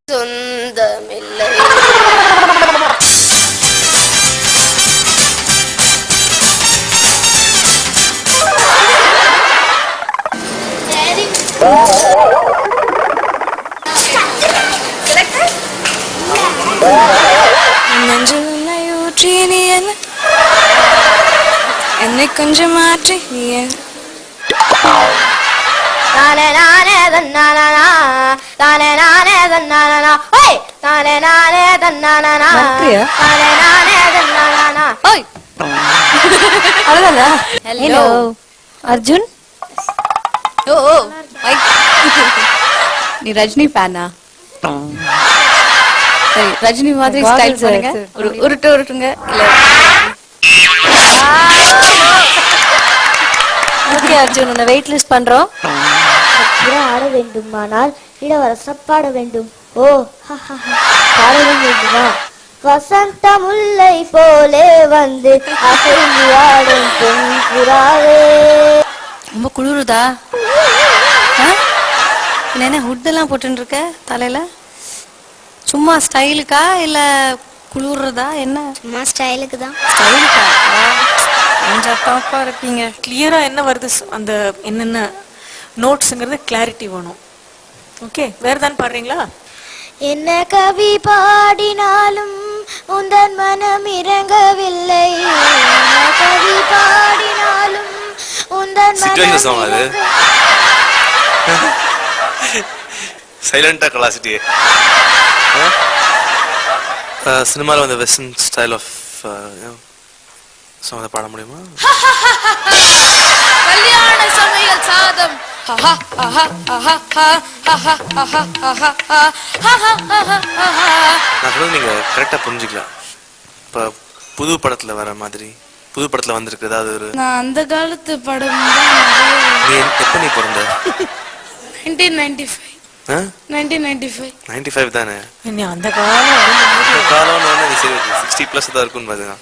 சொந்தமில்லை. நெஞ்சுலை ஊற்றி நீ என்னை கொஞ்சம் மாற்றி நீ தானே நானே தன்னானா தானே நானே தன்னானா ஓய் தானே நானே தன்னானா தானே நானே தன்னானா ஓய் அவ்வளவுதானா? ஹலோ அர்ஜுன். ஓ நீ ரஜினி ஃபேனா? சரி, ரஜினி மாதிரி ஸ்டைல் பண்ணுங்க. உருட்டுங்க. இல்ல ஓகே அர்ஜுன், உன்னை வெயிட் லிஸ்ட் பண்றோம். ஆட வேண்டுமானால் இளவரசர் பாட வேண்டும். ஓ பாடலும் வேண்டுமா? வசந்த முல்லை போலே வந்து அசைந்து ஆடும் பெண் புறாவே. ரொம்ப குளிருதா? என்ன ஹுட்டெல்லாம் போட்டு இருக்க தலையில? சும்மா ஸ்டைலுக்கா இல்ல குளிர்றதா? என்ன? சும்மா ஸ்டைலுக்கு தான். ஸ்டைலுக்கா? கொஞ்சம் டாப்பா இருக்கீங்க. கிளியரா என்ன வருது, அந்த என்னென்ன நோட்ஸ்ங்கிறது கிளாரிட்டி வேணும். ஓகே, வேற தான் பாடுறீங்களா? என்ன கவி பாடினாலும் உந்தன் மனம் இறங்கவில்லை. என்ன கவி பாடினாலும் உந்தன் மனம் சைலண்டா கலாசிட்டி. சினிமாவில் வந்து வெஸ்டர்ன் ஸ்டைல் ஆஃப் சாங் பாட முடியுமா? கல்யாண சமையல் சாதம் நான் சொல்றது நீங்க கரெக்டா புரிஞ்சுக்கலாம். இப்ப புது படத்துல வர மாதிரி, புது படத்துல வந்திருக்கு ஏதாவது ஒரு. நான் அந்த காலத்து படம் நீ எப்ப நீ பிறந்த? 1995. 95 தானே? அந்த காலம் நீ சரி 60+ தான் இருக்கும்னு பாத்தீங்கன்னா.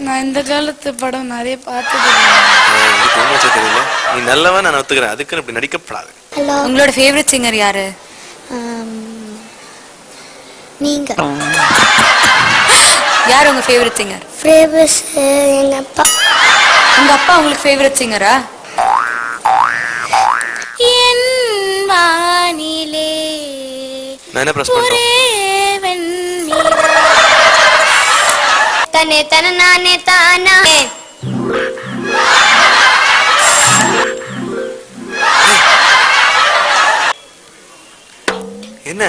நான் இந்த காலத்து படம் நிறைய பார்த்தது. தெரியல, நீ நல்லவன் நான் ஒத்துக்கிறேன், அதுக்கு இப்படி நடிக்கப்படாது. உங்களோட ஃபேவரட் சிங்கர் யாரு? நீங்க யார் உங்க ஃபேவரட் சிங்கர்? ஃபேவரட் எங்க அப்பா. உங்க அப்பா உங்களுக்கு ஃபேவரட் சிங்கரா? என் வானிலே நான் என்ன பிரஸ் பண்றேன்? தனே தன நானே தானா. என்ன